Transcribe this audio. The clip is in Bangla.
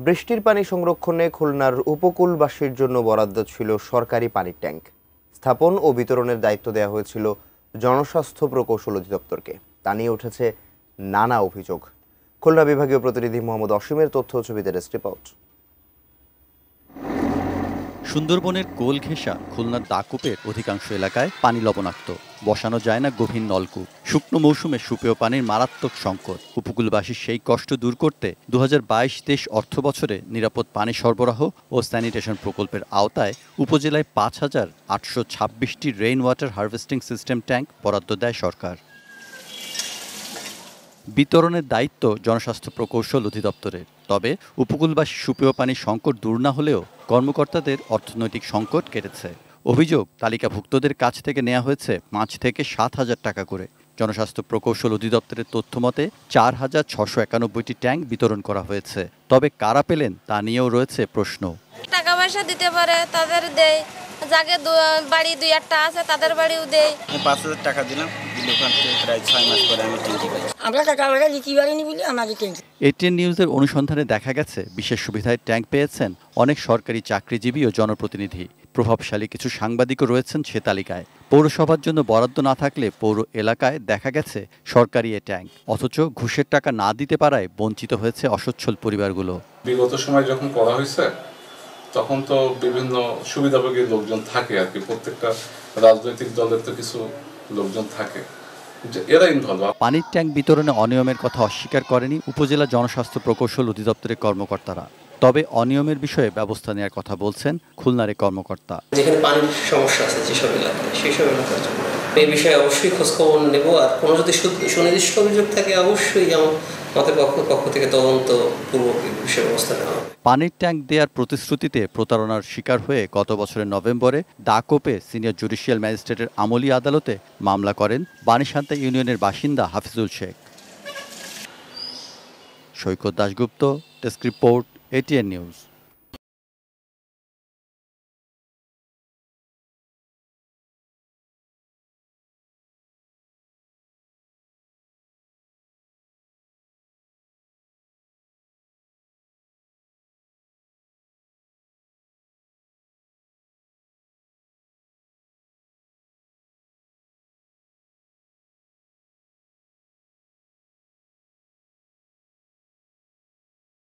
বৃষ্টির পানি সংরক্ষণে খুলনার উপকূলবাসীর জন্য বরাদ্দ ছিল সরকারি পানির ট্যাঙ্ক স্থাপন ও বিতরণের দায়িত্ব দেওয়া হয়েছিল জনস্বাস্থ্য প্রকৌশল অধিদপ্তরকে। তা নিয়ে উঠেছে নানা অভিযোগ। খুলনা বিভাগীয় প্রতিনিধি মোহাম্মদ অসীমের তথ্য ছবিতে ডেস্ক রিপোর্ট। সুন্দরবনের কোল ঘেঁষা খুলনার দাকুপের অধিকাংশ এলাকায় পানি লবণাক্ত, বসানো যায় না গভীর নলকূপ। শুকনো মৌসুমে সুপেয় পানির মারাত্মক সংকট। উপকূলবাসীর সেই কষ্ট দূর করতে 2022-23 অর্থ বছরে নিরাপদ পানি সরবরাহ ও স্যানিটেশন প্রকল্পের আওতায় উপজেলায় 5,826টি rain water harvesting system tank বরাদ্দ দেয় সরকার। বিতরণের দায়িত্ব জনস্বাস্থ্য প্রকৌশল অধিদপ্তরের। তবে উপকূলবাসী সুপেয় পানির সংকট দূর না হলেও কর্মকর্তাদের অর্থনৈতিক সংকট কেটেছে। অভিযোগ, তালিকাভুক্তদের কাছ থেকে নেওয়া হয়েছে 5 থেকে 7,000 টাকা করে। জনস্বাস্থ্য প্রকৌশল অধিদপ্তরের তথ্য মতে 4,691টি ট্যাঙ্ক বিতরণ করা হয়েছে। তবে কারা পেলেন তা নিয়েও রয়েছে প্রশ্ন। টাকা পয়সা দিতে পারে তাদের দেয়, যাকে বাড়ি 2-1টা আছে তাদের বাড়িও দেয়। 5,000 টাকা দিলাম, ওখান থেকে প্রায় 6 মাস পরে আমি ট্যাঙ্কি পাই। আমরা টাকা পয়সা দিতে পারিনি বলে আমাদের ট্যাঙ্কি। এটিএন নিউজের অনুসন্ধানে দেখা গেছে বিশেষ সুবিধায় ট্যাঙ্ক পেয়েছেন অনেক সরকারি চাকরিজীবী ও জনপ্রতিনিধি। প্রভাবশালী কিছু সাংবাদিকও রয়েছেন সে তালিকায়। পৌরসভার জন্য বরাদ্দ না থাকলে পৌর এলাকায় দেখা গেছে সরকারি এ ট্যাঙ্ক, অথচ ঘুষের টাকা না দিতে পারায় বঞ্চিত হয়েছে অসচ্ছল পরিবারগুলো। বিগত সময় যখন করা হয়েছে তখন তো বিভিন্ন সুবিধাভোগী লোকজন থাকে আর কি, প্রত্যেকটা রাজনৈতিক দলের তো কিছু লোকজন থাকে, এরা ইনভলভ। পানির ট্যাঙ্ক বিতরণে অনিয়মের কথা অস্বীকার করেনি উপজেলা জনস্বাস্থ্য প্রকৌশল অধিদপ্তরের কর্মকর্তারা। তবে অনিয়মের বিষয়ে ব্যবস্থা নেওয়ার কথা বলছেন খুলনার এই কর্মকর্তা। যেখানে পানির সমস্যা আছে যেসব এলাকায়, সেই সব এলাকার জন্য এই বিষয়ে অবশ্যই খোঁজখবর নেব। আর কোনো যদি সুনির্দিষ্ট অভিযোগ থাকে অবশ্যই আমাদের পক্ষ থেকে তদন্তপূর্বক বিষয়ে ব্যবস্থা নেওয়া হবে। পানির ট্যাঙ্ক দেওয়ার প্রতিশ্রুতিতে প্রতারণার শিকার হয়ে গত বছরের নভেম্বরে দাকোপে সিনিয়র জুডিশিয়াল ম্যাজিস্ট্রেটের আমলি আদালতে মামলা করেন বানিশান্তা ইউনিয়নের বাসিন্দা Hafizul Sheikh. Saikat Dasgupta, desk report, ATN news.